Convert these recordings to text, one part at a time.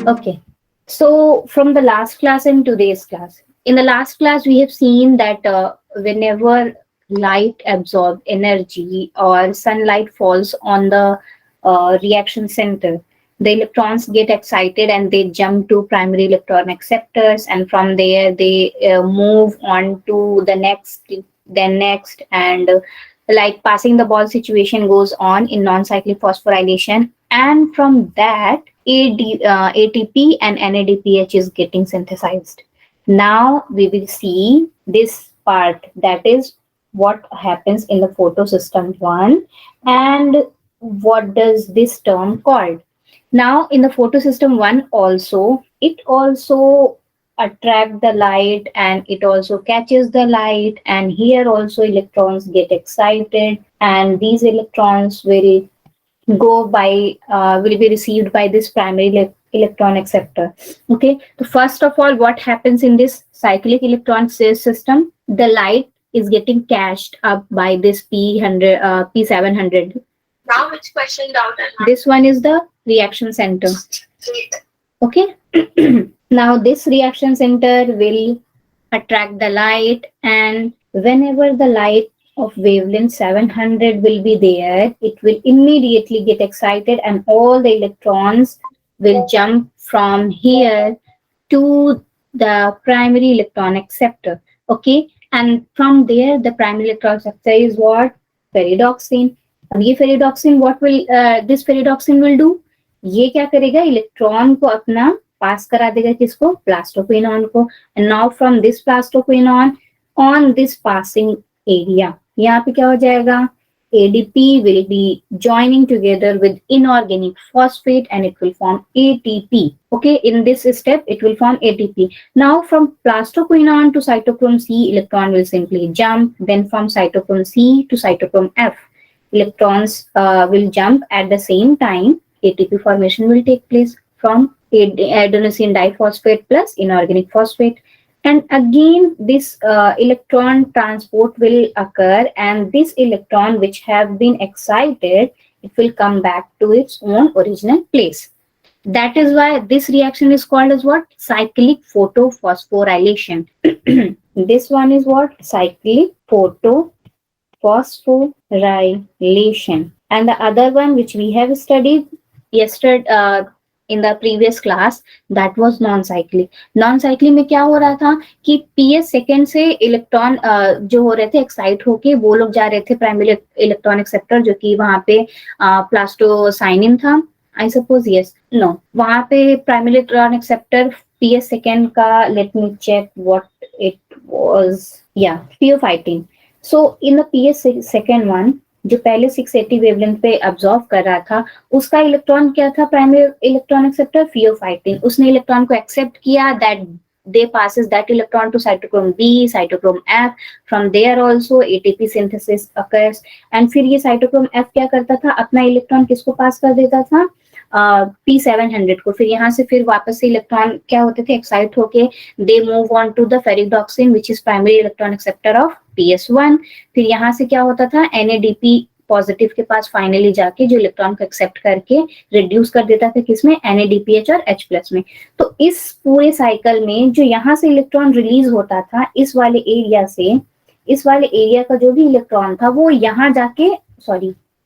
Okay. So from the last class and today's class, in the last class we have seen that whenever light absorb energy or sunlight falls on the reaction center, the electrons get excited and they jump to primary electron acceptors, and from there they move on to the next, then next, and like passing the ball situation goes on in non-cyclic phosphorylation, and from that ATP and NADPH is getting synthesized. Now we will see this part, that is what happens in the photosystem 1 and what does this term called. Now in the photosystem 1 also, it also attract the light and it also catches the light, and here also electrons get excited and these electrons will be received by this primary electron acceptor. Okay, so first of all, what happens in this cyclic electron system, the light is getting cached up by this P700. Now which question doubt? This one is the reaction center. Okay. Now this reaction center will attract the light, and whenever the light of wavelength 700 will be there, it will immediately get excited and all the electrons will jump from here to the primary electron acceptor. Okay, and from there the primary electron acceptor is what? Ferredoxin. अब ये ferredoxin what will this ferredoxin will do? ये क्या करेगा? Electron को अपना पास करा देगा, किसको? प्लास्टोक्विनॉन को. And now from this plastoquinone on this passing area, यहाँ पे क्या हो जाएगा? ADP will be joining together with inorganic phosphate and it will form ATP. Okay, in this step it will form ATP. Now from plastoquinone to cytochrome C, electron will simply jump. Then from cytochrome C to cytochrome F, electrons will jump at the same time. ATP formation will take place from adenosine diphosphate plus inorganic phosphate. And again this electron transport will occur, and this electron which have been excited, it will come back to its own original place. That is why this reaction is called as what? Cyclic photophosphorylation. This one is what? Cyclic photophosphorylation. And the other one which we have studied yesterday in the previous class, that was non-cyclic. Non-cyclic में क्या हो रहा था कि PS second से electron जो हो रहे थे एक्साइट होके वो लोग जा रहे थे प्राइमरी इलेक्ट्रॉन एक्सेप्टर, जो कि वहां पे प्लास्टोसाइनिन था, आई सपोज. यस, नो, वहां पे primary electron acceptor PS second का, let me check what it was, या pheophytin. So in the PS second one, जो पहले 680 वेवलेंथ पे अब्सॉर्ब कर रहा था, उसका इलेक्ट्रॉन क्या था? Primary electron acceptor pheophytin. उसने इलेक्ट्रॉन को एक्सेप्ट किया, that they passes that electron to cytochrome B, cytochrome F. From there also ATP synthesis occurs. And फिर ये cytochrome F क्या करता था? अपना इलेक्ट्रॉन किसको पास कर देता था? P700 को. फिर यहाँ से फिर वापस से इलेक्ट्रॉन क्या होते थे? एक्साइट होके they move on to the ferridoxin which is primary electron acceptor of PS1. फिर यहाँ से क्या होता था? NADP पॉजिटिव के पास फाइनली जाके जो इलेक्ट्रॉन को एक्सेप्ट करके रिड्यूस कर देता था, किसमें? NADPH और H+ में. तो इस पूरे साइकिल में जो यहाँ से इलेक्ट्रॉन रिलीज होता था, इस वाले एरिया का जो भी इलेक्ट्रॉन था वो यहाँ जाके,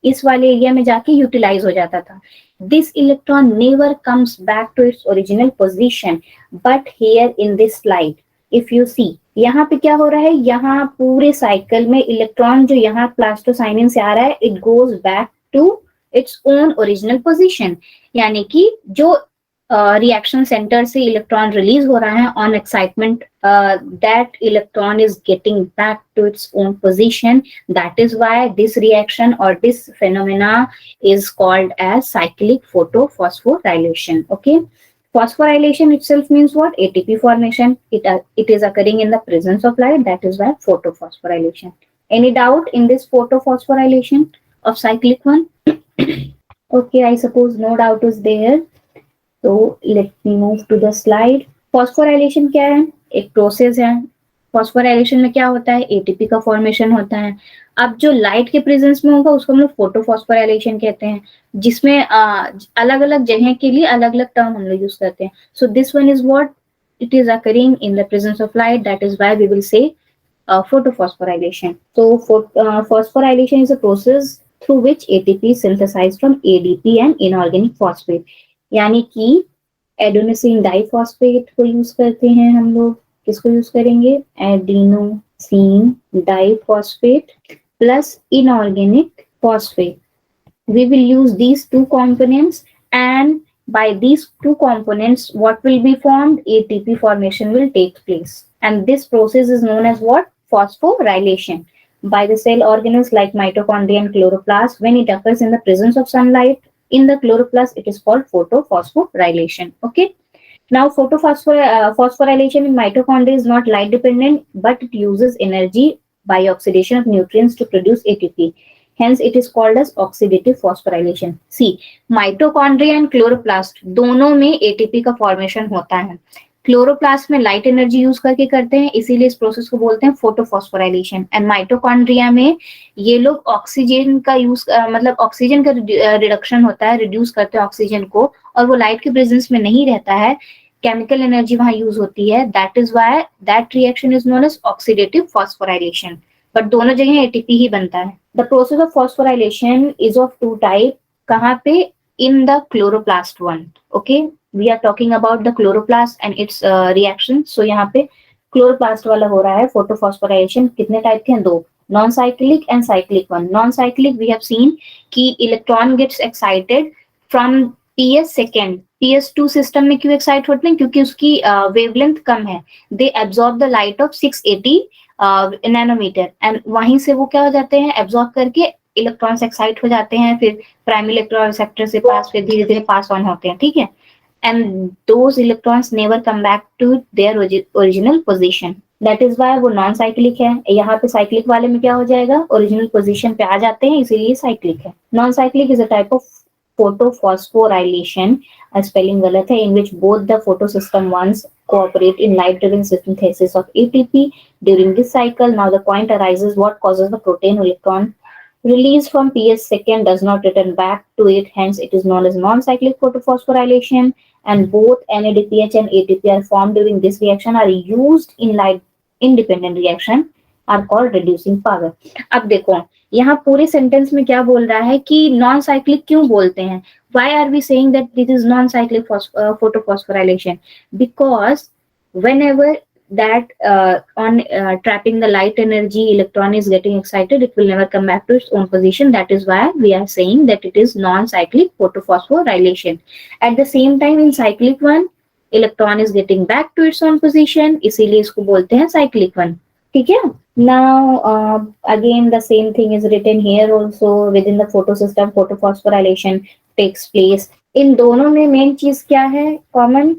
इस वाले एरिया में जाके यूटिलाइज हो जाता था. This electron never comes back to its original position, but here in this slide if you see, यहाँ पे क्या हो रहा है? यहाँ पूरे साइकिल में इलेक्ट्रॉन जो यहाँ प्लास्टोसाइनिन से आ रहा है, it goes back to its own original position. यानी कि जो रिएक्शन सेंटर से इलेक्ट्रॉन रिलीज हो रहा है on excitement, that electron is getting back to its own position. That is why this reaction or this phenomena is called as cyclic photophosphorylation. Okay, phosphorylation itself means what? ATP formation. It is occurring in the presence of light. That is why photophosphorylation. Any doubt in this photophosphorylation of cyclic one? Okay, I suppose no doubt is there. So let me move to the slide. Phosphorylation क्या है? एक process है phosphorylation में क्या होता है, ATP का formation होता है। अब जो लाइट के प्रेजेंस में होगा उसको हम लोग फोटोफॉस्फोराइलेशन कहते हैं, जिसमें अलग अलग जगह के लिए अलग अलग टर्म हम लोग यूज करते हैं। So this one is what it is occurring in the presence of light, that is why we will say photophosphorylation. So phosphorylation is a process through which ATP is synthesized from ADP and inorganic phosphate, यानी कि adenosine diphosphate को use करते हैं हम लोग। किसको use करेंगे, adenosine diphosphate plus inorganic phosphate. We will use these two components, and by these two components what will be formed, ATP formation will take place, and this process is known as what, phosphorylation, by the cell organelles like mitochondria and chloroplast. When it occurs in the presence of sunlight in the chloroplast, it is called photophosphorylation. Okay, now phosphorylation in mitochondria is not light dependent, but it uses energy by oxidation of nutrients to produce ATP. Hence, it is called as oxidative phosphorylation. See, mitochondria and chloroplast दोनों में ATP का formation होता है। Chloroplast में light energy use करके करते हैं, इसीलिए इस प्रोसेस को बोलते हैं फोटोफॉस्फोराइलेशन। एंड माइटोकॉन्ड्रिया में ये लोग ऑक्सीजन का यूज मतलब ऑक्सीजन का रिडक्शन होता है, रिड्यूस करते हैं ऑक्सीजन को, और वो लाइट के प्रेजेंस में नहीं रहता है, केमिकल एनर्जी वहां यूज होती है। That is why that reaction is known as oxidative phosphorylation. But दोनों जगह एटीपी ही बनता है। The process of phosphorylation is of two type. कहाँ पे, in the chloroplast one. Okay, we are talking about the chloroplast and its reaction. So यहाँ पे chloroplast वाला हो रहा है फोटोफॉस्फोराइलेशन। कितने टाइप के हैं, दो, non cyclic and cyclic one. Non cyclic we have seen कि electron gets excited from PS second. PS2 system में क्यों एक्साइट होते हैं, क्योंकि उसकी वेवलेंथ कम है। They absorb the light of 680 nanometer, and वहीं से वो क्या हो जाते हैं, एब्जॉर्ब करके इलेक्ट्रॉन्स एक्साइट हो जाते हैं, फिर प्राइमरी इलेक्ट्रॉन रिसेप्टर से पास, फिर धीरे धीरे पास ऑन होते हैं। ठीक है, and those electrons never come back to their original position. That is why वो नॉन साइक्लिक है। यहाँ पे साइक्लिक वाले में क्या हो जाएगा, ओरिजिनल पोजीशन पे आ जाते हैं, इसीलिए साइक्लिक है। Non cyclic is a type of photosphorylation, spelling galat hai, in which both the photosystem ones cooperate in light driven synthesis of ATP during this cycle. Now the point arises, what causes the protein electron release from PS second does not return back to it, hence it is known as non-cyclic photophosphorylation, and both NADPH and ATP are formed during this reaction are used in light independent reaction are called reducing power. अब देखो यहाँ पूरे sentence में क्या बोल रहा है कि नॉन साइक्लिक क्यों बोलते हैं, why are we saying that this is non-cyclic photophosphorylation? Because whenever that on trapping the light energy electron is getting excited, it will never come back to its own position. That is why we are saying that it is non-cyclic photophosphorylation. At the same time, in cyclic one, electron is getting back to its own position, इसीलिए इसको बोलते हैं cyclic one. ठीक है, now again the same thing is written here also within the photosystem. Photophosphorylation takes place. इन दोनों में main चीज क्या है कॉमन,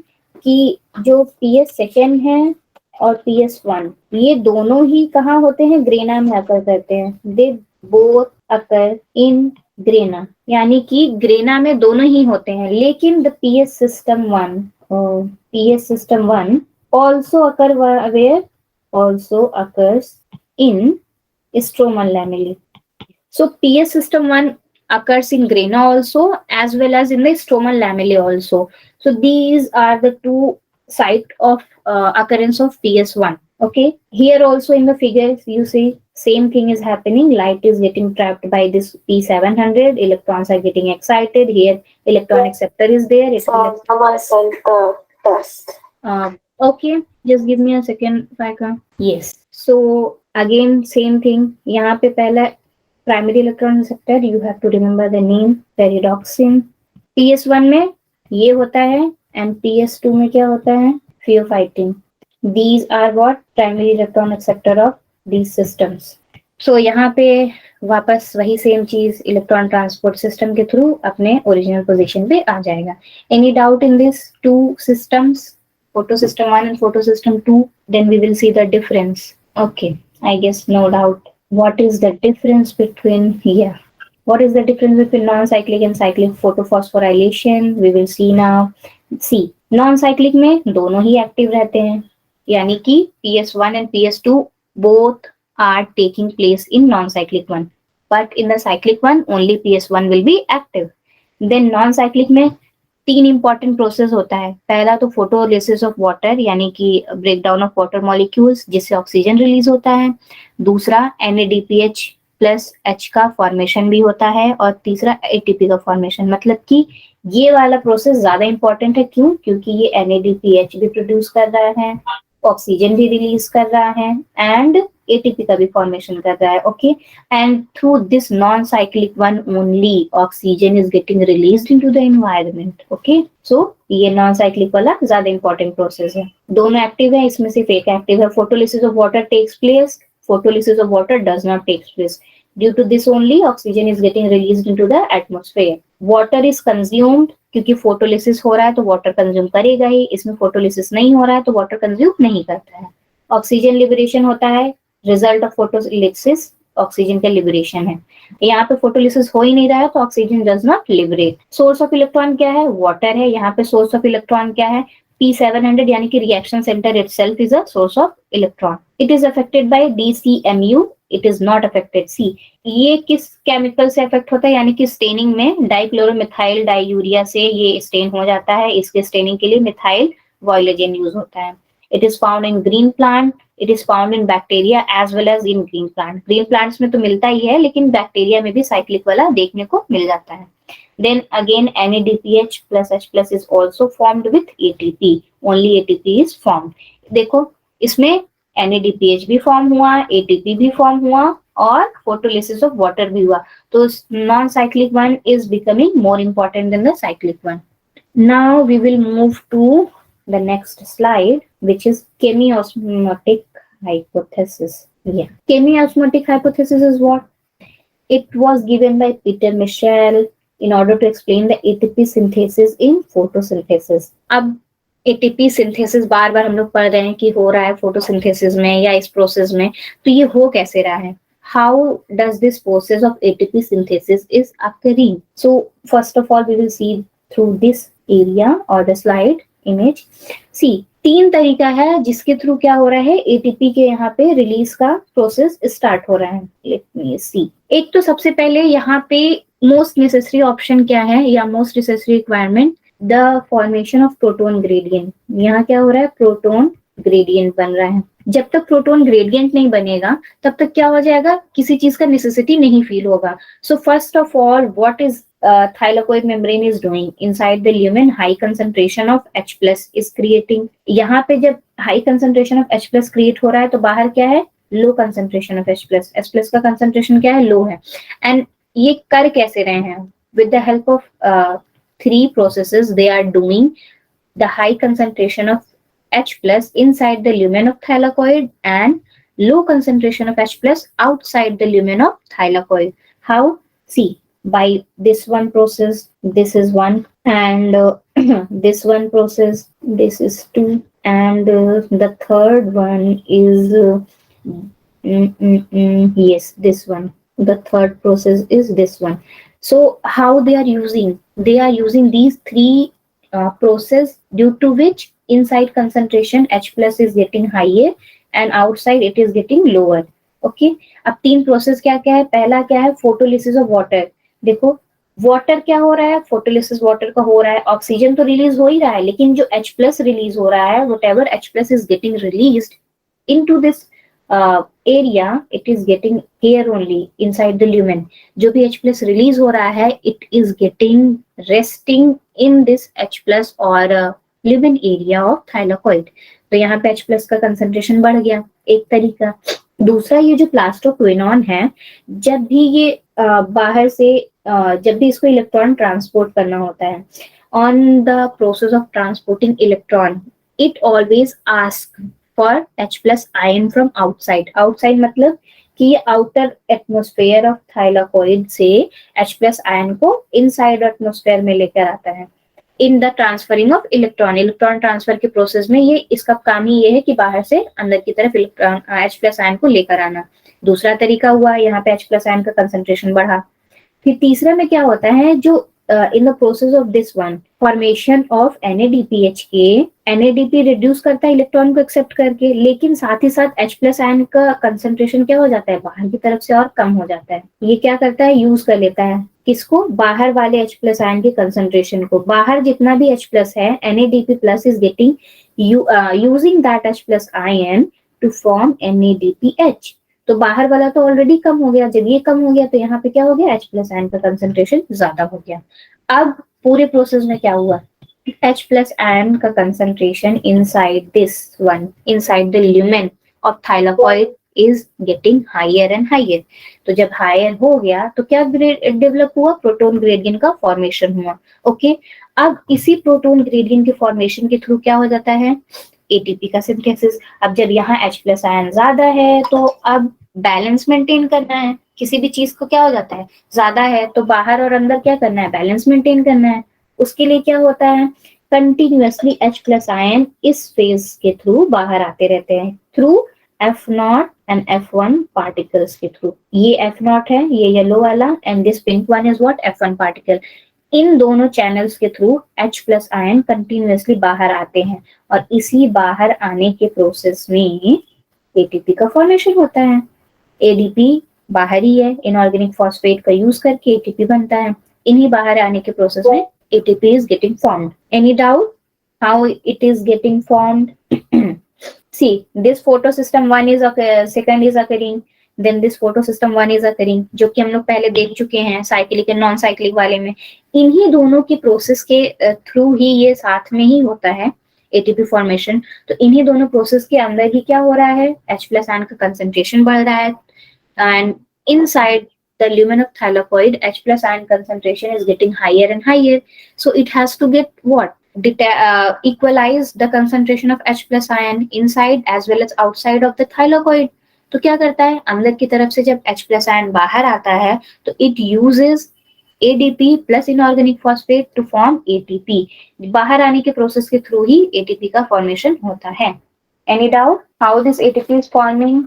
कि जो PS सेकेंड है और PS1 ये दोनों ही कहाँ होते हैं, ग्रेना में अकर करते हैं। They both occur in grana, यानी कि ग्रेना में दोनों ही होते हैं। लेकिन the PS system 1 also occur where, also occurs in stromal lamellae. So PS system 1 occurs in grana also, as well as in the stromal lamellae also. So these are the two sites of occurrence of PS1. Okay, here also in the figures you see same thing is happening. Light is getting trapped by this P700, electrons are getting excited. Here electron acceptor is there. Okay, just give me a second, Faika. Yes, so again same thing. यहाँ पे पहला primary electron receptor, you have to remember the name, pyridoxine. PS1 में ये होता है, and PS2 में क्या होता है, pheophytin. These are what primary electron acceptor of these systems. So यहाँ पे वापस वही सेम चीज इलेक्ट्रॉन ट्रांसपोर्ट सिस्टम के थ्रू अपने ओरिजिनल पोजीशन पे आ जाएगा. Any doubt in these two systems? Photosystem 1 and photosystem 2, then we will see the difference. Okay, I guess no doubt. What is the difference between here? What is the difference between non-cyclic and cyclic photophosphorylation? We will see now. See, non-cyclic में दोनों ही active रहते हैं, यानी कि PS1 and PS2 both are taking place in non-cyclic one, but in the cyclic one only PS1 will be active. Then non-cyclic में तीन important process होता है। पहला तो फोटोलिसिस ऑफ वाटर यानी कि ब्रेकडाउन ऑफ वाटर मॉलिक्यूल्स जिससे oxygen release होता है। दूसरा NADPH प्लस H का फॉर्मेशन भी होता है और तीसरा ATP का फॉर्मेशन। मतलब कि ये वाला प्रोसेस ज्यादा इंपॉर्टेंट है। क्यों? क्योंकि ये NADPH भी प्रोड्यूस कर रहा है, ऑक्सीजन भी रिलीज कर रहा है एंड ATP का भी फॉर्मेशन कर रहा है। Okay, and through this non-cyclic one only oxygen is getting released into the environment. Okay, so ये non-cyclic वाला ज्यादा important process है। दोनों active है, इसमें सिर्फ एक active है। photolysis of water takes place, photolysis of water does not take place. Due to this only oxygen is getting released into the atmosphere. Water is consumed क्योंकि फोटोलिसिस हो रहा है तो वाटर कंज्यूम करेगा ही। इसमें फोटोलिसिस नहीं हो रहा है तो वाटर कंज्यूम नहीं करता है। ऑक्सीजन लिबरेशन होता है, रिजल्ट ऑफ फोटोलिसिस ऑक्सीजन का लिबरेशन है। यहाँ पे फोटोलिसिस हो ही नहीं रहा है तो oxygen does not liberate. Source of electron क्या है? वाटर है। यहाँ पे सोर्स ऑफ इलेक्ट्रॉन क्या है? P700 यानी कि reaction centre itself is a source of electron. It is affected by DCMU, it is not affected C। ये किस केमिकल से अफेक्ट होता है? यानी कि स्टेनिंग में डाइक्लोरोमिथाइल डाइयूरिया से ये स्टेन हो जाता है। इसके स्टेनिंग के लिए मिथाइल वॉयलेजेन यूज होता है। It is found in green plant, it is found in bacteria as well as in green plant. Green plants में तो मिलता ही है लेकिन बैक्टीरिया में भी साइक्लिक वाला देखने को मिल जाता है। Then again NADPH plus H plus is also formed with ATP. Only ATP is formed. देखो इसमें NADPH भी फॉर्म हुआ, ATP भी फॉर्म हुआ और फोटोलिसिस ऑफ वाटर भी हुआ। तो non cyclic one is becoming more important then the cyclic one. Now we will move to the next slide, which is chemiosmotic hypothesis. Yeah, chemiosmotic hypothesis is what? It was given by Peter Michel in order to explain the ATP synthesis in photosynthesis. अब ATP synthesis बार बार हम लोग पढ़ रहे हैं कि हो रहा है फोटोसिंथेसिस में या इस प्रोसेस में, तो ये हो कैसे रहा है? How does this process of ATP synthesis is occurring? So first of all we will see through this area or the slide image. See, तीन तरीका है जिसके थ्रू क्या हो रहा है? एटीपी के यहाँ पे रिलीज का प्रोसेस स्टार्ट हो रहा है। लेट मी सी। एक तो सबसे पहले यहाँ पे मोस्ट नेसेसरी ऑप्शन क्या है या most necessary requirement? The formation of proton gradient. यहाँ क्या हो रहा है? प्रोटोन ग्रेडियंट बन रहा है। जब तक प्रोटोन ग्रेडियंट नहीं बनेगा तब तक क्या हो जाएगा? किसी चीज का नेसेसिटी नहीं फील होगा। So first of all what is thylakoid membrane is doing inside the lumen? High concentration of H plus is creating. यहाँ पे जब high concentration of H plus create हो रहा है तो बाहर क्या है? Low concentration of H plus. H plus का concentration क्या है? Low है। And ये कर कैसे रहे हैं? With the help of three processes they are doing the high concentration of H plus inside the lumen of thylakoid and low concentration of H plus outside the lumen of thylakoid. How? See, by this one process, this is one, and this one process, this is two, and the third one is yes, this one. The third process is this one. So how they are using? They are using these three process due to which inside concentration H plus is getting higher and outside it is getting lower. Okay, अब तीन process क्या क्या है? पहला क्या है? Photolysis of water. देखो water क्या हो रहा है? फोटोलिसिस वाटर का हो रहा है, ऑक्सीजन तो रिलीज हो ही रहा है लेकिन जो H प्लस रिलीज हो रहा है, whatever H plus is getting released into this area, it is getting here only inside the lumen. जो भी H प्लस रिलीज हो रहा है it is getting resting in this H plus और lumen area of thylakoid. तो यहाँ पे H plus का कंसंट्रेशन बढ़ गया, एक तरीका। दूसरा, ये जो प्लास्टोक्विनोन है, जब भी ये बाहर से जब भी इसको इलेक्ट्रॉन ट्रांसपोर्ट करना होता है, on the process of transporting electron it always ask for H plus ion from outside. Outside मतलब कि ये आउटर एटमोस्फेयर ऑफ थाइलाकोइड से H प्लस आयन को इनसाइड एटमोस्फेयर में लेकर आता है in the transferring of electron. Electron transfer के प्रोसेस में ये इसका काम ही ये है कि बाहर से अंदर की तरफ इलेक्ट्रॉन H प्लस आयन को लेकर आना। दूसरा तरीका हुआ, यहाँ पे H प्लस आयन का कंसंट्रेशन बढ़ा। फिर तीसरे में क्या होता है, जो in the process of this one formation of NADPH NADP reduce करता है इलेक्ट्रॉन को एक्सेप्ट करके, लेकिन साथ ही साथ H प्लस आयन का कंसंट्रेशन क्या हो जाता है, बाहर की तरफ से और कम हो जाता है। ये क्या करता है, यूज कर लेता है किसको, बाहर वाले H प्लस आयन के कंसंट्रेशन को। बाहर जितना भी H प्लस है, NADP plus is getting using that H plus ion to form NADPH। तो बाहर वाला तो ऑलरेडी कम हो गया, जब ये कम हो गया तो यहाँ पे क्या हो गया, H प्लस आयन का कंसंट्रेशन ज्यादा हो गया। अब पूरे प्रोसेस में क्या हुआ, H प्लस आयन का concentration inside this one, inside the lumen of thylakoid is getting higher and higher. तो जब हायर हो गया तो क्या डेवलप हुआ, प्रोटोन ग्रेडियंट का फॉर्मेशन हुआ। ओके, अब इसी प्रोटोन ग्रेडियंट के फॉर्मेशन के थ्रू क्या हो जाता है, एटीपी का सिंथेसिस। अब जब यहाँ H प्लस आयन ज्यादा है तो अब बैलेंस मेंटेन करना है, किसी भी चीज को क्या हो जाता है, ज्यादा है तो बाहर और अंदर क्या करना है, बैलेंस मेंटेन करना है। उसके लिए क्या होता है, कंटिन्यूअसली H प्लस आयन इस फेज के थ्रू बाहर आते रहते हैं, through F0 and F1 particles के थ्रू। ये F0 है, ये येलो वाला, and this pink one is what, F1 particle. इन दोनों चैनल्स के थ्रू H प्लस आयन कंटिन्यूअसली बाहर आते हैं, और इसी बाहर आने के प्रोसेस में एटीपी का फॉर्मेशन होता है। एडीपी बाहर ही है, इनऑर्गेनिक फॉस्फेट का यूज करके एटीपी बनता है। इन्हीं बाहर आने के प्रोसेस में ATP is getting formed. Any doubt how it is getting formed? See, this photosystem 1 is second is occurring, then this photosystem 1 is occurring, जो कि हम लोग पहले देख चुके हैं साइक्लिक एंड नॉन साइक्लिक वाले में। इन्हीं दोनों की प्रोसेस के थ्रू ही ये साथ में ही होता है एटीपी फॉर्मेशन। तो इन्हीं दोनों प्रोसेस के अंदर ही क्या हो रहा है, H प्लस आयन का कंसंट्रेशन बढ़ रहा है, and inside the lumen of thylakoid H plus ion concentration is getting higher and higher, so it has to get what, equalize the concentration of H plus ion inside as well as outside of the thylakoid। तो क्या करता है, अंदर की तरफ से जब H plus ion बाहर आता है तो it uses ADP plus inorganic phosphate to form ATP। बाहर आने के प्रोसेस के थ्रू ही ATP का फॉर्मेशन होता है। Any doubt how this ATP is forming?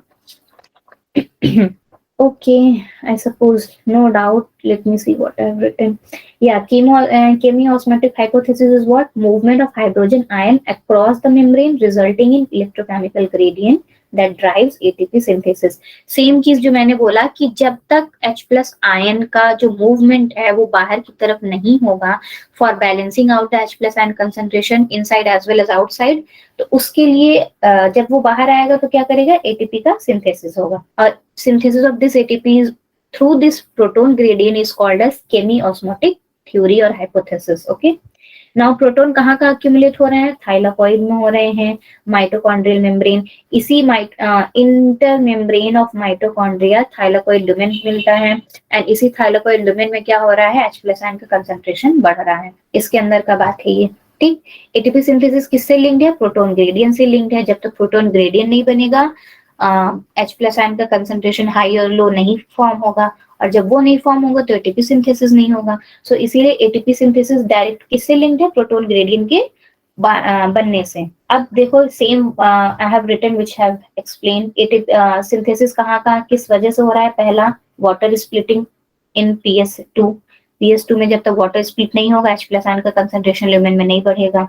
Okay, I suppose no doubt. Let me see what I've written. Yeah, chemiosmotic hypothesis is what? Movement of hydrogen ion across the membrane resulting in electrochemical gradient that drives ATP synthesis। Same चीज जो मैंने बोला कि जब तक H plus ion का जो movement है वो बाहर की तरफ नहीं होगा for balancing out H plus ion concentration inside as well as outside, तो उसके लिए जब वो बाहर आएगा तो क्या करेगा, एटीपी का सिंथेसिस होगा। और synthesis of this ATP through this proton gradient is called as chemiosmotic theory or hypothesis. Okay, now proton कहाँ का एक्यूमुलेट हो रहे हैं, थाइलाकोइड में हो रहे हैं, माइटोकॉन्ड्रियल मेम्ब्रेन। इसी inter membrane of mitochondria thylakoid lumen मिलता है, एंड इसी थाइलाकोइड लुमेन में क्या हो रहा है, H प्लस आयन का कंसंट्रेशन बढ़ रहा है। इसके अंदर का बात है ये, ठीक। एटीपी सिंथेसिस किससे लिंक्ड है, प्रोटोन ग्रेडियंट से लिंक्ड है। जब तक प्रोटोन ग्रेडियंट नहीं बनेगा H प्लस आयन का कंसंट्रेशन हाई और लो नहीं फॉर्म होगा, और जब वो नहीं फॉर्म होगा तो एटीपी सिंथेसिस नहीं होगा। सो इसीलिए एटीपी सिंथेसिस डायरेक्ट किससे लिंक्ड है, प्रोटोन ग्रेडियंट के बनने से। अब देखो same I have written which have explain ATP synthesis कहाँ का किस वजह से हो रहा है। पहला, वाटर स्प्लिटिंग इन PS2 में जब तक वाटर स्प्लिट नहीं होगा H प्लस आयन का कंसंट्रेशन ल्यूमेन में नहीं बढ़ेगा।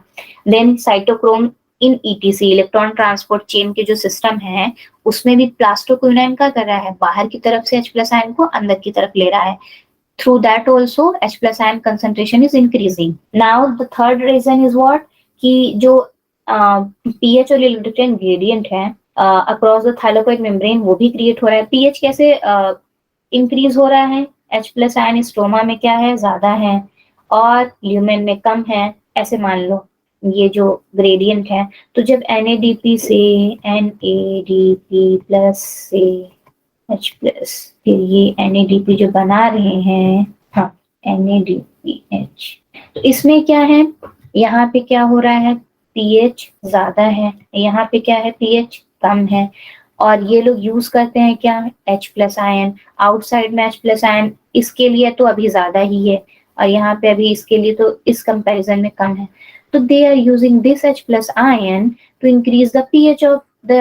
देन साइटोक्रोम इन ETC, इलेक्ट्रॉन ट्रांसपोर्ट चेन के जो सिस्टम है उसमें भी प्लास्टोक्विनाइन क्या कर रहा है, बाहर की तरफ से H प्लस आयन को अंदर की तरफ ले रहा है। Through that also H plus ion concentration is increasing. Now the third reason is what, कि जो pH और इलेक्ट्रॉन ग्रेडियंट है अक्रॉस द थाइलाकोइड मेम्ब्रेन वो भी क्रिएट हो रहा है। pH कैसे इंक्रीज हो रहा है, H प्लस आयन स्ट्रोमा में क्या है, ज्यादा है और ल्यूमेन में कम है, ऐसे मान लो ये जो ग्रेडियंट है। तो जब NADP से NADP प्लस से H प्लस, फिर ये NADP जो बना रहे हैं, हाँ NADPH, तो इसमें क्या है, यहाँ पे क्या हो रहा है, pH ज्यादा है, यहाँ पे क्या है, pH कम है, और ये लोग यूज करते हैं क्या, H प्लस आयन। आउटसाइड में H प्लस आयन इसके लिए तो अभी ज्यादा ही है, और यहाँ पे अभी इसके लिए तो इस कंपैरिजन में कम है। तो they are using this H plus ion to increase the pH of the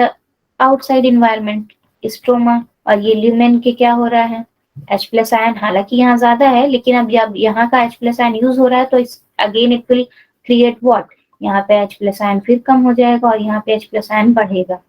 outside environment, stroma। और ये ल्यूमेन के क्या हो रहा है, H प्लस आयन हालांकि यहाँ ज्यादा है, लेकिन अब जब यहाँ का H प्लस आयन यूज हो रहा है तो again it will create what, यहाँ पे H प्लस आयन फिर कम हो जाएगा और यहाँ पे H प्लस आयन बढ़ेगा।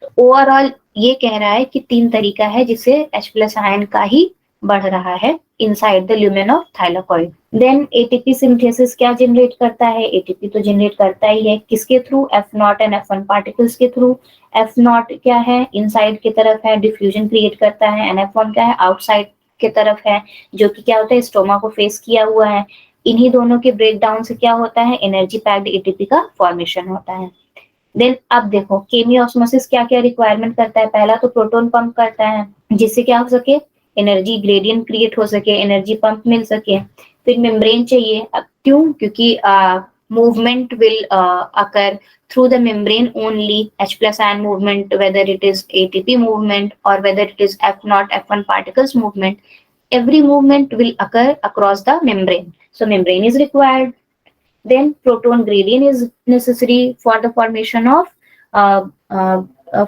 तो ओवरऑल ये कह रहा है कि 3 तरीका है जिससे H प्लस आयन का ही बढ़ रहा है inside the lumen of thylakoid. Then ATP synthesis क्या जनरेट करता है? एटीपी तो जनरेट करता ही है, किसके through? F0 and F1 particles के थ्रू। F0 क्या है? इनसाइड की तरफ है, डिफ्यूजन क्रिएट करता है, एंड F1 क्या है? आउटसाइड के तरफ है, जो कि क्या होता है? स्टोमा को फेस किया हुआ है। इन्हीं दोनों के ब्रेक डाउन से क्या होता है? एनर्जी पैक्ड एटीपी का फॉर्मेशन होता है। देन अब देखो केमियोस्मोसिस क्या क्या रिक्वायरमेंट करता है? पहला तो प्रोटॉन पंप करता है, जिससे क्या हो सके? एनर्जी ग्रेडियंट क्रिएट हो सके, एनर्जी पंप मिल सके। फिर मेम्ब्रेन चाहिए। अब क्यों? क्योंकि movement will occur through the membrane only. H plus ion movement, whether it is ATP movement or whether it is F0 F1 particles movement, every movement will occur across the membrane. So membrane is required. Then proton gradient is necessary for the formation of uh, uh,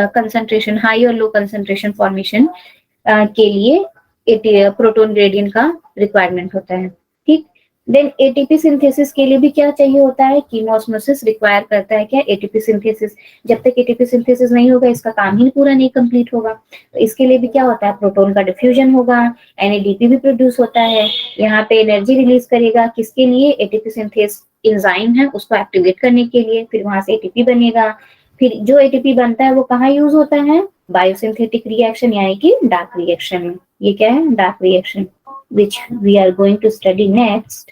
concentration, high or low concentration formation के लिए proton gradient का requirement होता है। ठीक। Then ATP synthesis के लिए भी क्या चाहिए होता है? कीमोस्मोसिस रिक्वायर करता है क्या? ATP synthesis. जब तक एटीपी सिंथेसिस नहीं होगा इसका काम ही पूरा नहीं कंप्लीट होगा। तो इसके लिए भी क्या होता है? प्रोटॉन का डिफ्यूजन होगा, एनएडीपी भी प्रोड्यूस होता है, यहाँ पे एनर्जी रिलीज करेगा, किसके लिए? एटीपी सिंथेस एंजाइम है उसको एक्टिवेट करने के लिए, फिर वहां से एटीपी बनेगा। फिर जो एटीपी बनता है वो कहाँ यूज होता है? बायोसिंथेटिक रिएक्शन यानी कि डार्क रिएक्शन में। ये क्या है? Dark reaction, which we are going to study next.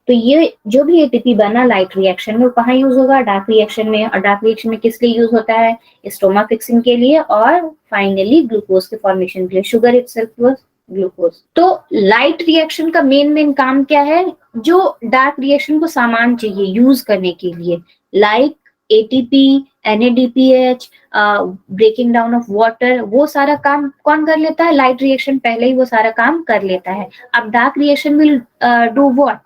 तो ये जो भी एटीपी बना लाइट रिएक्शन में, वो कहाँ यूज होगा? डार्क रिएक्शन में। और डार्क रिएक्शन में किस लिए यूज होता है? स्टोमा फिक्सिंग के लिए और फाइनली ग्लूकोज के फॉर्मेशन के लिए। Sugar itself was glucose. तो लाइट रिएक्शन का मेन काम क्या है? जो डार्क रिएक्शन को सामान चाहिए यूज करने के लिए, like ATP, NADPH, breaking down of water, वो सारा काम कौन कर लेता है? लाइट रिएक्शन पहले ही वो सारा काम कर लेता है। अब dark reaction will do what?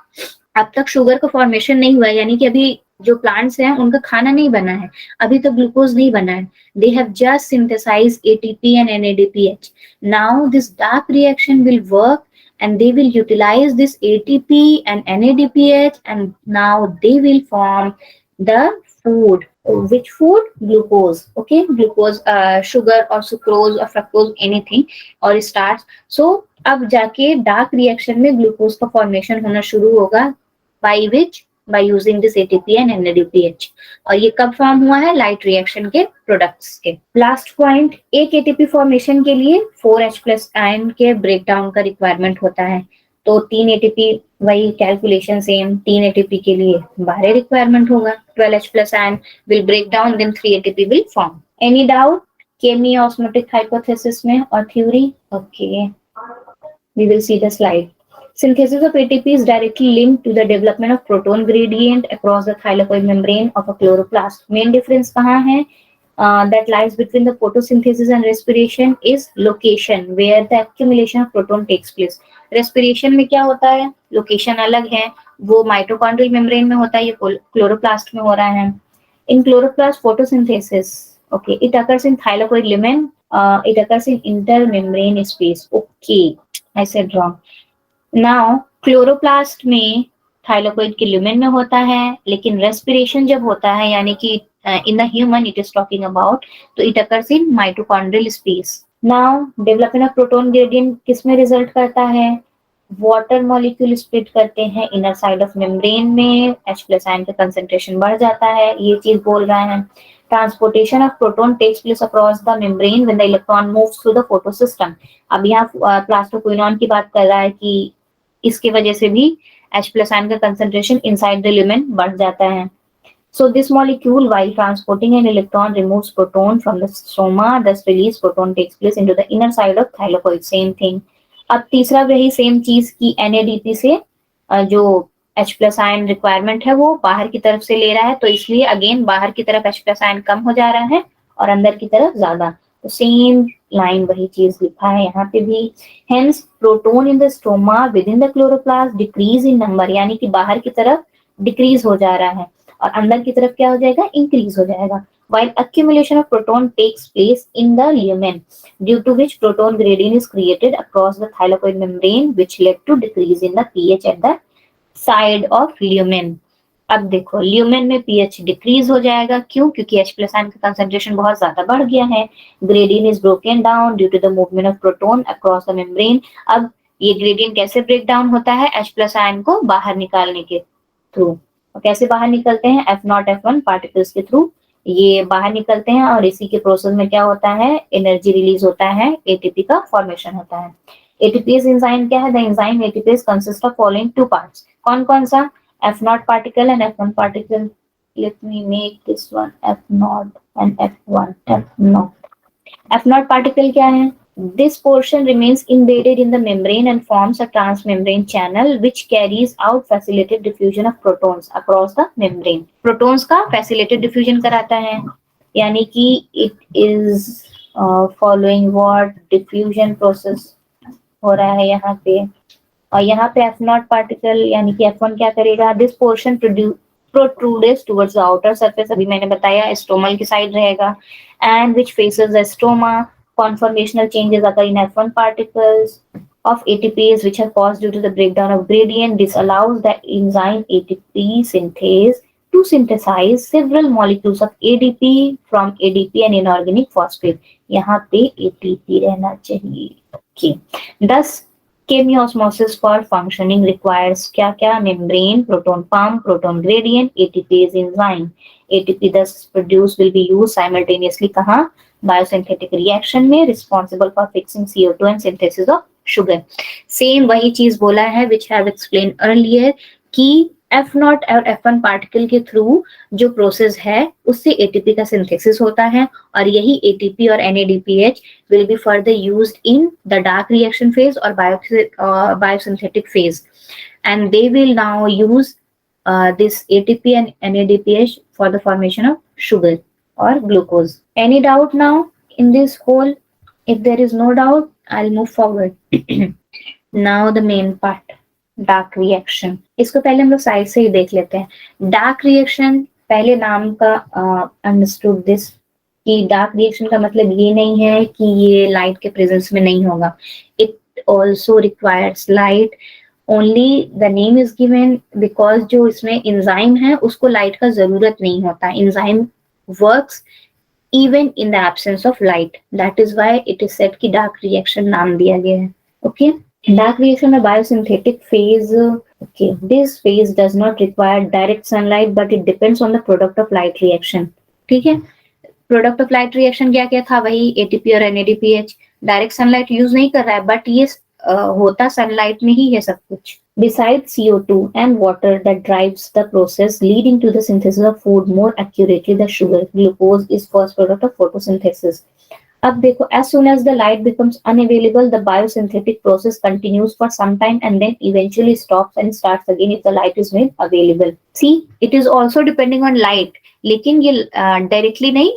अब तक शुगर का फॉर्मेशन नहीं हुआ है, यानी कि अभी जो प्लांट्स हैं उनका खाना नहीं बना है, अभी तो ग्लूकोज नहीं बना है। They have just synthesized ATP and NADPH. Now this dark reaction will work and they will utilize this ATP and NADPH and now they will form the food. Which food? Glucose. Okay, glucose, sugar or sucrose or fructose, anything, or starch. So अब जाके dark reaction में glucose का formation होना शुरू होगा। by which? by using this ATP and NADPH। और ये कब फॉर्म हुआ है? लाइट रिएक्शन के प्रोडक्ट्स के। लास्ट पॉइंट, एक एटीपी फॉर्मेशन के लिए 4H प्लस आयन के ब्रेकडाउन का रिक्वायरमेंट होता है। तो 3 एटीपी, वही कैलकुलेशन सेम, 3 एटीपी के लिए 12 रिक्वायरमेंट होगा। 12H plus ion will break down, then 3 ATP will form। Any doubt? Chemiosmotic hypothesis में और theory? Okay, we will see the slide। Synthesis of ATP is directly linked to the development of proton gradient across the thylakoid membrane of a chloroplast। Main difference कहाँ है? That lies between the photosynthesis and respiration is location where the accumulation of proton takes place। Respiration में क्या होता है? Location अलग है, वो mitochondrial membrane में होता है, ये क्लोरोप्लास्ट में हो रहा है। In chloroplast photosynthesis, okay, it occurs in thylakoid lumen, it occurs in intermembrane space। Okay, I said wrong। Now chloroplast में थाइलाकोइड के ल्यूमेन में होता है, लेकिन रेस्पिरेशन जब होता है, यानी कि in the human it is talking about, तो it occurs in mitochondrial space. Now development of proton gradient किस में रिजल्ट करता है? वाटर मॉलिक्यूल स्प्लिट करते हैं इनर साइड ऑफ मेम्ब्रेन में, H प्लस आयन का कंसेंट्रेशन बढ़ जाता है, ये चीज बोल रहा है। Transportation of proton takes place across the membrane when the electron moves through the photosystem. अब यहाँ प्लास्टोक्विनोन की बात कर रहा है कि इसकी वजह से भी H प्लस आयन का कंसेंट्रेशन इनसाइड द ल्यूमेन बढ़ जाता है। So this molecule, while transporting an electron, removes proton from the stroma, thus release proton takes place into the inner side of thylakoid। Same thing। अब तीसरा वही same चीज की NADP से जो H प्लस आयन रिक्वायरमेंट है वो बाहर की तरफ से ले रहा है, तो इसलिए अगेन बाहर की तरफ H प्लस आयन कम हो जा रहा है और अंदर की तरफ ज्यादा। तो सेम लाइन वही चीज लिखा है यहाँ पे भी। Hence proton in the stoma with in the chloroplast decrease in number, यानी कि बाहर की तरफ डिक्रीज हो जा रहा है और अंदर की तरफ क्या हो जाएगा? इंक्रीज हो जाएगा। while accumulation of proton takes place in the lumen, due to which proton gradient is created across the thylakoid membrane, which led to decrease in the pH at the side of lumen. अब देखो lumen में pH decrease हो जाएगा, क्यों? क्योंकि H plus ion का concentration बहुत ज्यादा बढ़ गया है. Gradient is broken down due to the movement of proton across the membrane. अब ये ग्रेडियंट कैसे ब्रेक डाउन होता है? H प्लस आयन को बाहर निकालने के थ्रू. और कैसे बाहर निकलते हैं? F0 F1 पार्टिकल्स के थ्रू ये बाहर निकलते हैं, और इसी के प्रोसेस में क्या होता है? एनर्जी रिलीज होता है, एटीपी का फॉर्मेशन होता है. एटीपीज एंजाइम क्या है? The enzyme ATPs consist of following two parts. कौन कौन सा? F0 particle and F1 particle. Let me make this one F0 and F1. F0. F0 particle क्या है? This portion remains embedded in the membrane and forms a transmembrane channel which carries out facilitated diffusion of protons across the membrane. Protons का facilitated diffusion कराता है, यानी कि it is following what diffusion process हो रहा है यहाँ पे. और यहाँ पे F0 पार्टिकल यानी कि F1 क्या करेगा? This portion protrudes towards the outer surface. अभी मैंने बताया स्टोमल की साइड रहेगा. And which faces the stroma. Conformational changes occur in F1 particles of ATPase which are caused due to the breakdown of gradient. This allows the enzyme ATP synthase to synthesize several molecules of ADP from ADP and inorganic phosphate. यहाँ पे ATP रहना चाहिए. Okay. Thus chemiosmosis for functioning requires क्या क्या? Membrane, proton pump, proton gradient, ATPase enzyme. ATP thus produced will be used simultaneously कहाँ? Biosynthetic reaction में, responsible for fixing CO2 and synthesis of sugar. Same वही चीज बोला है which have explained earlier कि F0 और F1 पार्टिकल के through जो प्रोसेस है उससे एटीपी का सिंथेसिस होता है, और यही एटीपी और NADPH will be further used in the dark reaction phase or biosynthetic phase, and they will now use this ATP and NADPH for the formation of sugar or glucose. Any doubt now in this whole? If there is no doubt, I'll move forward. Now the main part. Dark reaction. इसको पहले हम लोग side से ही देख लेते हैं. Dark reaction पहले नाम का अंडरस्टूड दिस कि डार्क रिएक्शन का मतलब ये नहीं है कि ये लाइट के प्रेजेंस में नहीं होगा. It also requires light. Only the name is given because जो इसमें एंजाइम है उसको लाइट का जरूरत नहीं होता. Enzyme works even in the absence of light. That is why it is said कि dark reaction नाम दिया गया है. Okay. Dark reaction or biosynthetic phase. Okay, this phase does not require direct sunlight, but it depends on the product of light reaction. ठीक है. Product of light reaction क्या क्या था? वही एटीपी और NADPH. डायरेक्ट सनलाइट यूज नहीं कर रहा है, बट ये होता सनलाइट में ही है सब कुछ. Besides CO2 and water that drives the process leading to the synthesis of food, more accurately the sugar glucose is first product of photosynthesis. अब देखो, as soon as the light becomes unavailable, the biosynthetic process continues for some time and then eventually stops and starts again if the light is made available. See, it is also depending on light, लेकिन ये directly नहीं,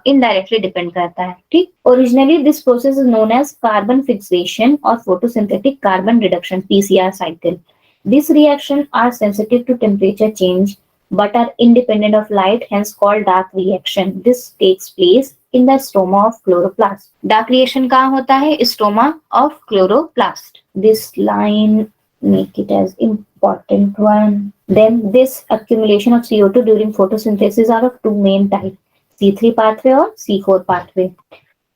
indirectly depend करता है. ठीक. Originally this process is known as carbon fixation or photosynthetic carbon reduction PCR cycle. This reaction are sensitive to temperature change but are independent of light, hence called dark reaction. This takes place in the stroma of chloroplast. Dark reaction कहाँ होता है? Stroma of chloroplast. This line, make it as important one. Then this accumulation of CO2 during photosynthesis are of two main types, C3 pathway और C4 pathway.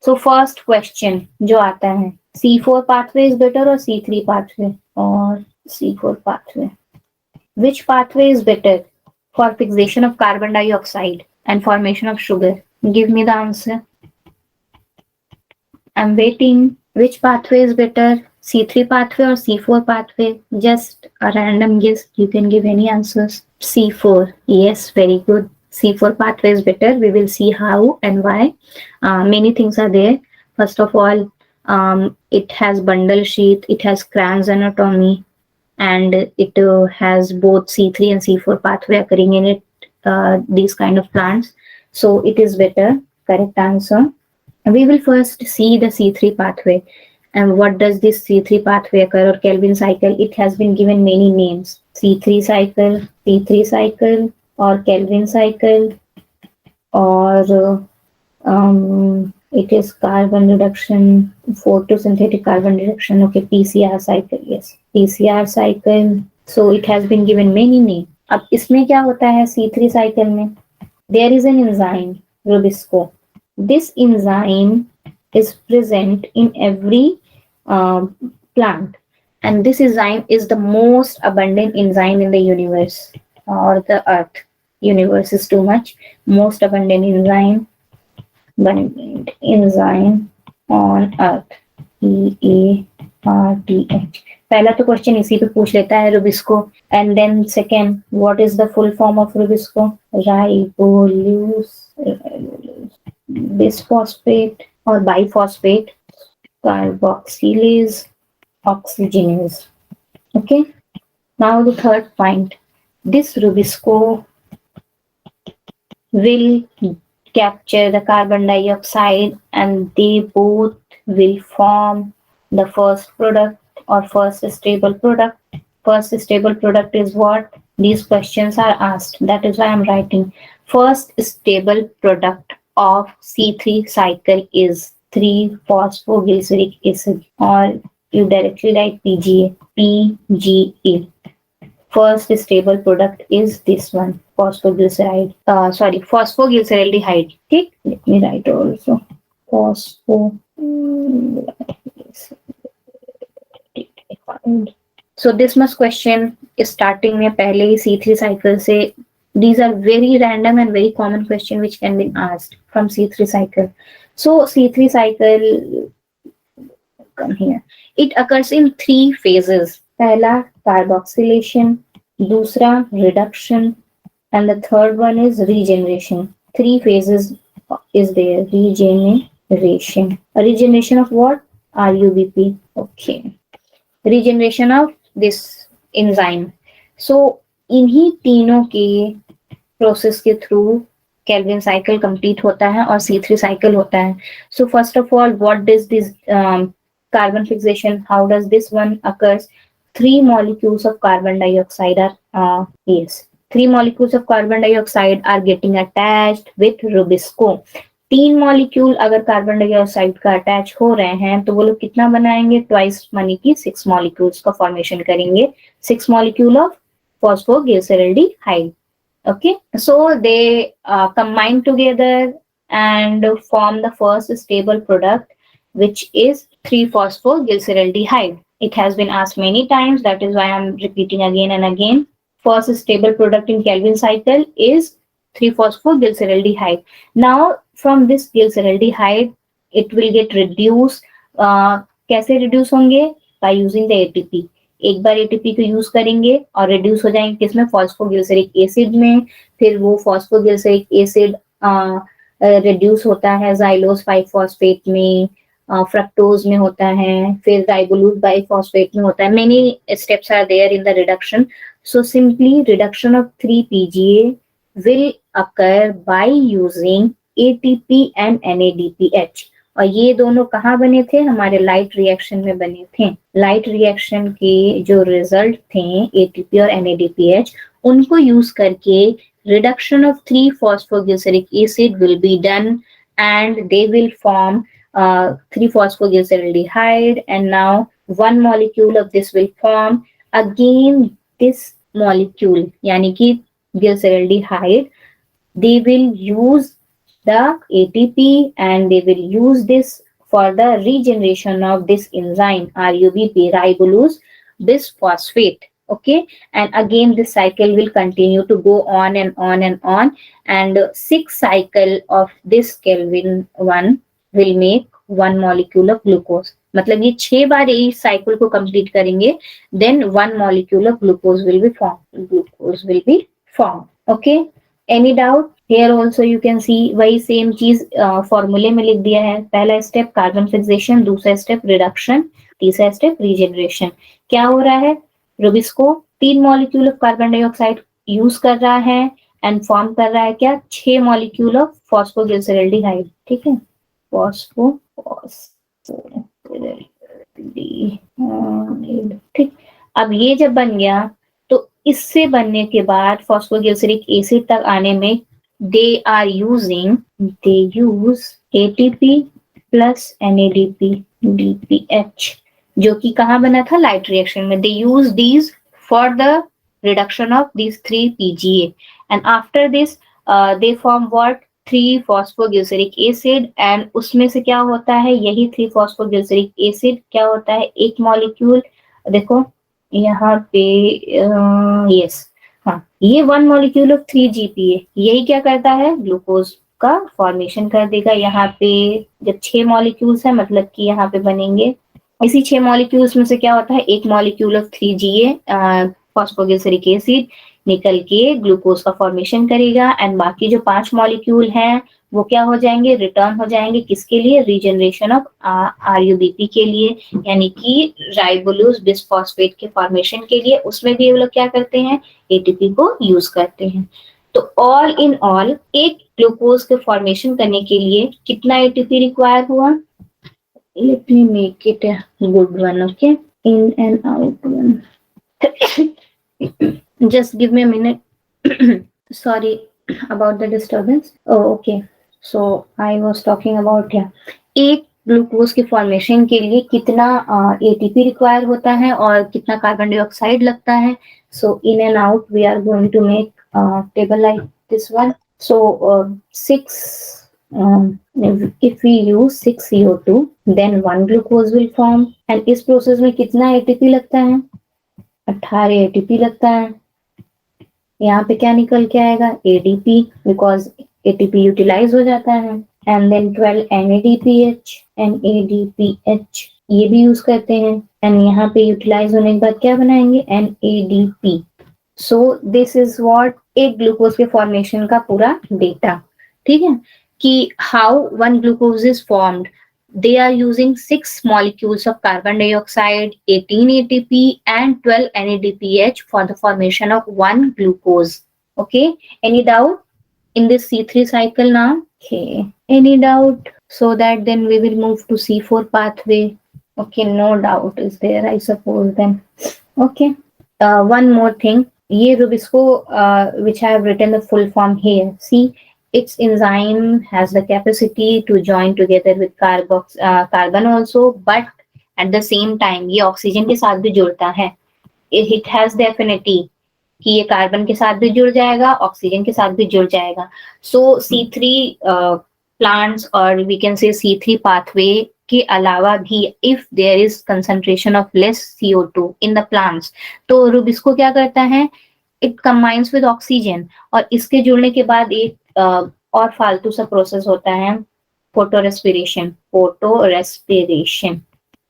So first question जो आता है, C4 pathway is better or C3 pathway or C4 pathway? Which pathway is better for fixation of carbon dioxide and formation of sugar? Give me the answer. I'm waiting. Which pathway is better? C3 pathway or C4 pathway? Just a random guess. You can give any answers. C4. Yes, very good. C4 pathway is better. We will see how and why. Many things are there. First of all, it has bundle sheath, it has Kranz anatomy, and it has both C3 and C4 pathway occurring in it, these kind of plants. So it is better. Correct answer. We will first see the C3 pathway. And what does this C3 pathway occur, or Kelvin cycle? It has been given many names. C3 cycle, T3 cycle, or Kelvin cycle, और it is carbon reduction, photosynthetic carbon reduction. Okay, PCR cycle. Yes, PCR cycle. So it has been given many name. अब इसमें क्या होता है C3 cycle में? There is an enzyme Rubisco. This enzyme is present in every plant, and this enzyme is the most abundant enzyme in the universe or the earth. Universe is too much. Most abundant enzyme on earth. EARTH. पहला तो question इसी पे पूछ लेता है RuBisCO, and then second, what is the full form of RuBisCO? Ribulose bisphosphate or biphosphate carboxylase oxygenase. Okay, now the third point, this Rubisco will capture the carbon dioxide and they both will form the first product or first stable product. First stable product is what? These questions are asked. That is why I'm writing. First stable product of C3 cycle is 3-phosphoglyceric acid, or you directly write PGA. PGA. First stable product is this one, phosphoglyceride. Phosphoglyceraldehyde. ठीक? Let me write also. Phosphoglyceraldehyde. So this much question is starting में पहले ही C3 cycle से. These are very random and very common question which can be asked from C3 cycle. So C3 cycle, come here. It occurs in 3 phases. पहला carboxylation, दूसरा reduction, and the third one is regeneration. 3 phases is there. Regeneration. Regeneration of what? RUBP. Okay. Regeneration of this enzyme. So इन्हीं तीनों के process के through Calvin cycle complete होता है और C3 cycle होता है. So first of all, what does this carbon fixation, how does this one occurs? 3 molecules of carbon dioxide are yes, 3 molecules of carbon dioxide are getting attached with Rubisco. 3 molecule अगर carbon dioxide का attach हो रहे हैं तो वो लोग कितना बनाएंगे? ट्वाइस, मानी कि 6 मॉलिक्यूल्स का फॉर्मेशन करेंगे. 6 molecule of phosphoglyceraldehyde. Okay, so they combine together and form the first stable product, which is 3-phosphoglyceraldehyde. It has been asked many times, that is why I'm repeating again and again. First stable product in Calvin cycle is 3-phosphoglyceraldehyde. Now from this glyceraldehyde, it will get reduced. कैसे reduce होंगे? By using the ATP. एक बार ATP को use करेंगे और reduce हो जाएंगे किसमें? Phosphoglyceric acid में. फिर वो फॉस्फोग्लिसरिक एसिड रिड्यूस होता है जाइलोस 5-फॉस्फेट में, फ्रक्टोज में होता है, फिर राइबोलूस बाइफॉस्फेट में होता है. Many steps are there in the reduction. So simply reduction of 3-PGA will occur by using ATP and NADPH. और ये दोनों कहाँ बने थे? हमारे लाइट रिएक्शन में बने थे. लाइट रिएक्शन के जो रिजल्ट थे ATP और NADPH, उनको यूज करके reduction of 3-phosphoglyceric acid will be done and they will form 3-phosphoglyceraldehyde, and now one molecule of this will form. Again this molecule यानी कि glyceraldehyde, they will use the ATP and they will use this for the regeneration of this enzyme RUBP, ribulose bisphosphate. Okay, and again this cycle will continue to go on and on and on, and 6 cycle of this Kelvin one will make 1 molecule of glucose. मतलब ये 6 बार इस cycle को complete करेंगे, then 1 molecule of glucose will be formed. Glucose will be formed. Okay, any doubt? Here also you can see वही same चीज फॉर्मूले में लिख दिया है. पहला स्टेप कार्बन फिक्सेशन, दूसरा स्टेप रिडक्शन, तीसरा स्टेप रीजनरेशन. क्या हो रहा है? Rubisco 3 molecule of carbon dioxide use कर रहा है एंड फॉर्म कर रहा है क्या? 6 मॉलिक्यूल ऑफ फॉस्फोग्लिसरल्डिहाइड. ठीक है, ठीक. अब ये जब बन गया तो इससे बनने के बाद फॉस्फोग्लिसरिक एसिड तक आने में they are using, they use ATP plus NADP DPH, जो कि कहाँ बना था, लाइट रिएक्शन में. They use these for the reduction of these 3 PGA, and after this they form what, 3 phosphoglyceric acid. and उसमें से क्या होता है, यही 3 phosphoglyceric acid क्या होता है, एक मॉलिक्यूल देखो यहाँ पे, यस हाँ, ये 1 मॉलिक्यूल ऑफ 3 GPA यही क्या करता है, ग्लूकोज का फॉर्मेशन कर देगा. यहाँ पे जब 6 मॉलिक्यूल्स है, मतलब कि यहाँ पे बनेंगे इसी 6 मॉलिक्यूल्स में से क्या होता है, एक molecule of 3GA phosphoglyceric acid निकल के ग्लूकोज का फॉर्मेशन करेगा. एंड बाकी जो 5 मॉलिक्यूल हैं वो क्या हो जाएंगे, रिटर्न हो जाएंगे किसके लिए, रीजनरेशन ऑफ RUBP के लिए, यानी कि राइबोलोज बिसफॉस्फेट के फॉर्मेशन के लिए. उसमें भी वो लोग क्या करते हैं, ATP को यूज करते हैं. तो ऑल इन ऑल एक ग्लूकोज के फॉर्मेशन करने के लिए कितना ATP रिक्वायर हुआ, let me make it a good one, okay, in and out one. Just give me a minute. Sorry about the disturbance. Oh, okay. So I was talking about, yeah, एक glucose के formation के लिए कितना ATP require होता है और कितना carbon dioxide लगता है. So in and out we are going to make table like this one. So 6 if we use 6 CO2 then 1 glucose will form. and इस प्रोसेस में कितना ATP लगता है, 18 ATP लगता है. यहाँ पे क्या निकल के आएगा, ADP, बिकॉज ATP यूटिलाइज हो जाता है. एंड देन 12 NADPH, NADPH ये भी यूज करते हैं. एंड यहाँ पे यूटिलाइज होने के बाद क्या बनाएंगे, NADP. So this is what एक ग्लूकोज के फॉर्मेशन का पूरा डेटा. ठीक है, कि how 1 glucose is formed. They are using 6 molecules of carbon dioxide, 18 ATP and 12 NADPH for the formation of 1 glucose. Okay, any doubt in this C3 cycle now? Okay, any doubt? So that then we will move to C4 pathway. Okay, no doubt is there, I suppose then. Okay, one more thing. ये Rubisco, which I have written the full form here. See, its enzyme has the capacity to join together with carbon also, but at the same time ये oxygen के साथ भी जुड़ता है. It has the affinity कि ये carbon के साथ भी जुड़ जाएगा, ऑक्सीजन के साथ भी जुड़ जाएगा. So C3 plants और we can say C3 pathway के अलावा भी if there is concentration of less CO2 in the plants, तो Rubisco क्या करता है, it combines with oxygen. और इसके जुड़ने के बाद एक और फालतू सा प्रोसेस होता है, फोटो रेस्पिरेशन.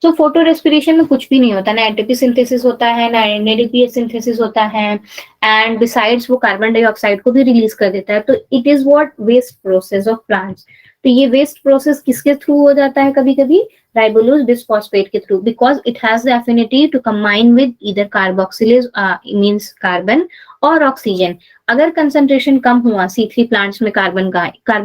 तो फोटो रेस्पिरेशन में कुछ भी नहीं होता, ना एटीपी सिंथेसिस होता है, ना NADPH सिंथेसिस होता है. एंड बिसाइड्स वो कार्बन डाइऑक्साइड को भी रिलीज कर देता है. तो it is what waste process of plants. तो ये वेस्ट प्रोसेस किसके थ्रू हो जाता है, कभी कभी राइबोलोज बिसफॉस्फेट के through, because it has the affinity to combine with either carboxylase means carbon और ऑक्सीजन. अगर कंसंट्रेशन कम हुआ C3 प्लांट्स में कार्बन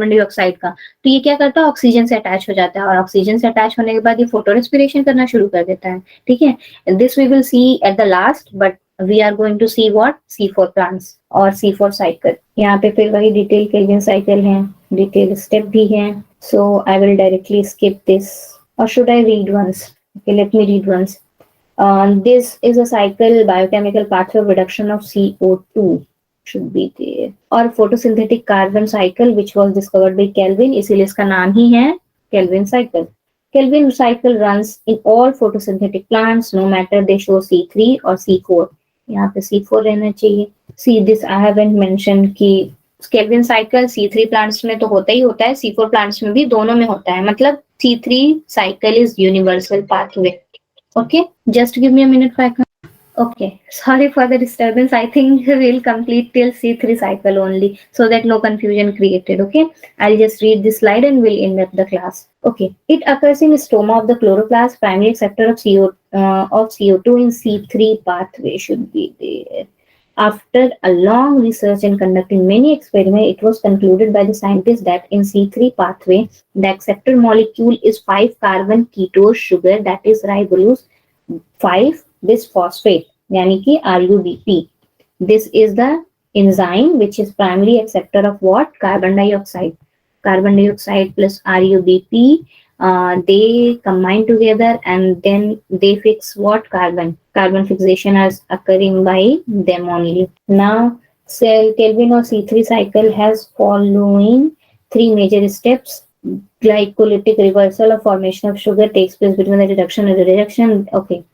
डाइऑक्साइड का, तो ये क्या करता है, ऑक्सीजन से अटैच हो जाता है. और ऑक्सीजन से अटैच होने के बाद ये फोटो रेस्पिरेशन करना शुरू कर देता है. ठीक है, this we will see at the last, but we are going to see what, C4 plants or C4 cycle. यहाँ पे फिर वही डिटेल केल्विन साइकिल है, डिटेल स्टेप भी है. So I will directly skip this, or should I read once? Okay, let me read once. This is a cycle, biochemical pathway of reduction of CO2 should be there. और photosynthetic carbon cycle which was discovered by Kelvin, इसीलिए इसका नाम ही है Kelvin cycle. Kelvin cycle runs in all photosynthetic plants no matter they show C3 or C4. यहाँ पे C4 रहना चाहिए. See this I haven't mentioned कि Kelvin cycle C3 plants में तो होता ही होता है, C4 plants में भी, दोनों में होता है. मतलब C3 cycle is universal pathway. Okay, just give me a minute, Faika. Okay, sorry for the disturbance. I think we'll complete till C3 cycle only, so that no confusion created. Okay, I'll just read this slide and we'll end up the class. Okay, it occurs in stoma of the chloroplast, primary acceptor of CO2 in C3 pathway should be there. After a long research and conducting many experiments, it was concluded by the scientists that in C3 pathway, the acceptor molecule is 5-carbon ketose sugar, that is ribulose 5-bisphosphate, यानी कि RUBP. This is the enzyme which is primary acceptor of what? Carbon dioxide. Carbon dioxide plus RUBP, they combine together and then they fix what? Carbon. Carbon fixation is occurring by them only. Now, cell Kelvin or C3 cycle has following three major steps. Glycolytic reversal or formation of sugar takes place between the reduction and the reduction. Okay,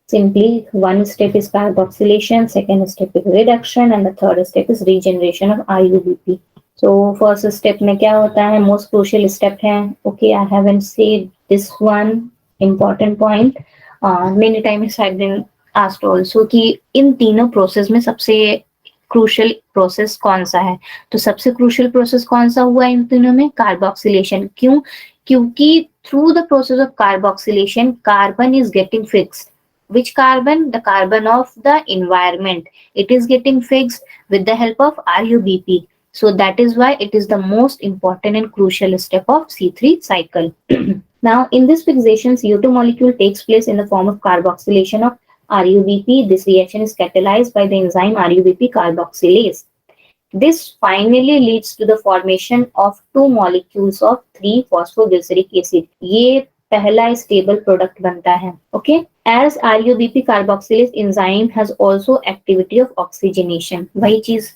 simply one step is carboxylation, second step is reduction, and the third step is regeneration of IUBP. So first step में क्या होता है? Most crucial step है. Okay, I haven't said this one important point. Many times I've been asked also कि इन तीनों process में सबसे crucial process कौन सा है? तो सबसे क्रूशियल प्रोसेस कौन सा हुआ इन तीनों में? कार्बोक्सिलेशन. क्यों? क्योंकि through the process of carboxylation carbon is getting fixed. Which carbon? The carbon of the environment. It is getting fixed with the help of RUBP. So that is why it is the most important and crucial step of C3 cycle. Now, in this fixation, CO2 molecule takes place in the form of carboxylation of RUBP. This reaction is catalyzed by the enzyme RUBP carboxylase. This finally leads to the formation of two molecules of 3-phosphoglyceric acid. ये पहला stable product बनता है. Okay. As RUBP carboxylase enzyme has also activity of oxygenation. वही चीज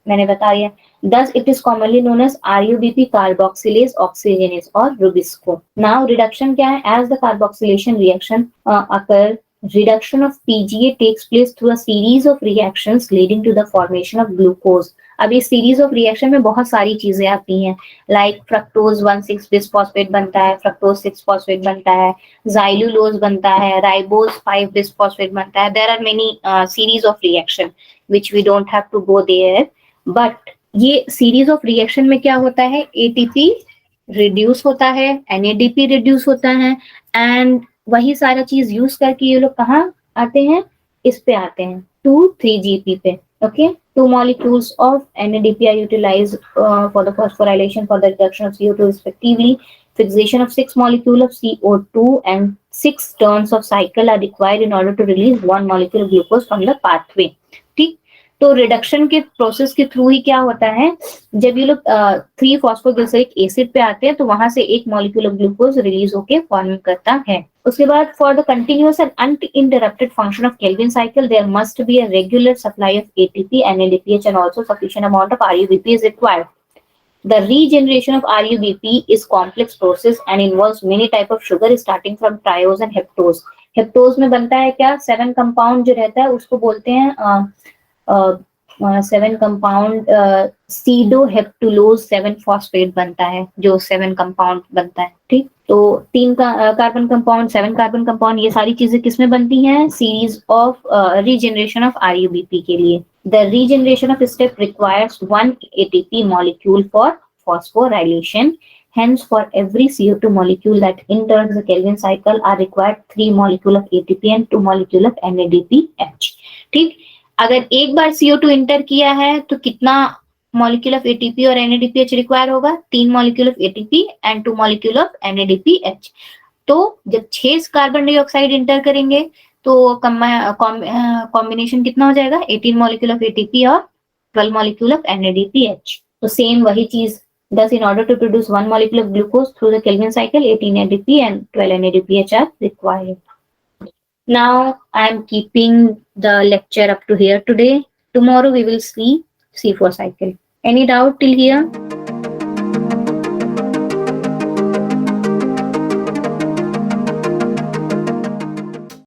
मैंने बताई है. Thus, it is commonly known as RUBP carboxylase oxygenase or Rubisco. Now, reduction क्या है? As the carboxylation reaction occur, reduction of PGA takes place through a series of reactions leading to the formation of glucose. अब इस series of reaction में बहुत सारी चीजें आती हैं, लाइक फ्रक्टोज 1,6 बिस्फॉस्फेट बनता है, फ्रक्टोज 6 फॉस्फेट बनता है, जाइलुलोज बनता है, राइबोज 5 बिस्फॉस्फेट बनता है. There are many series of reaction which we don't have to go there. But ये सीरीज ऑफ रिएक्शन में क्या होता है? एटीपी रिड्यूस होता है, एनएडीपी रिड्यूस होता है, एंड वही सारा चीज यूज करके ये लोग कहाँ आते हैं? इस पे आते हैं 2,3-GP पे. Okay, two molecules of NADP are utilized for the phosphorylation for the reduction of CO2 respectively. Fixation of 6 molecules of CO2 and 6 turns of cycle are required in order to release 1 molecule of glucose from the pathway. ठीक, तो reduction के process के through ही क्या होता है? जब ये लोग 3-फॉस्फोग्लिसरिक एसिड पे आते हैं तो वहां से एक मॉलिक्यूल ऑफ ग्लूकोज रिलीज होके फॉर्म करता है. उसके बाद for the continuous and uninterrupted function of Calvin cycle there must be a regular supply of ATP, NADPH and also sufficient amount of RuBP is required. The regeneration of RUBP is complex process and involves many type of sugar starting from triose and heptose. Heptose में बनता है क्या? 7 compound जो रहता है उसको बोलते हैं 7 कंपाउंड सीडोहेप्टुलोज 7 फॉस्फेट बनता है, जो 7 कंपाउंड बनता है. ठीक, तो 3 कार्बन कंपाउंड, 7 कार्बन कंपाउंड, ये सारी चीजें किसमें बनती हैं? Series of regeneration of RuBP के लिए. The regeneration of step requires 1 ATP molecule for phosphorylation. Hence, for every CO2 molecule that enters the Kelvin cycle are required 3 molecule of ATP and 2 molecule of NADPH. ठीक, अगर एक बार CO2 inter किया है तो कितना molecule of ATP और NADPH require होगा? 3 molecule of ATP and 2 molecule of NADPH. तो जब 6 कार्बन डाइऑक्साइड इंटर करेंगे तो कॉम्बिनेशन कितना हो जाएगा? 18 मॉलिक्यूल ऑफ एटीपी और 12 मॉलिक्यूल ऑफ NADPH. तो सेम वही चीज. Thus, in order to produce 1 molecule of glucose through the Kelvin cycle, 18 ADP and 12 NADPH are required. Now, I am keeping the lecture up to here today. Tomorrow we will see C4 cycle. Any doubt till here?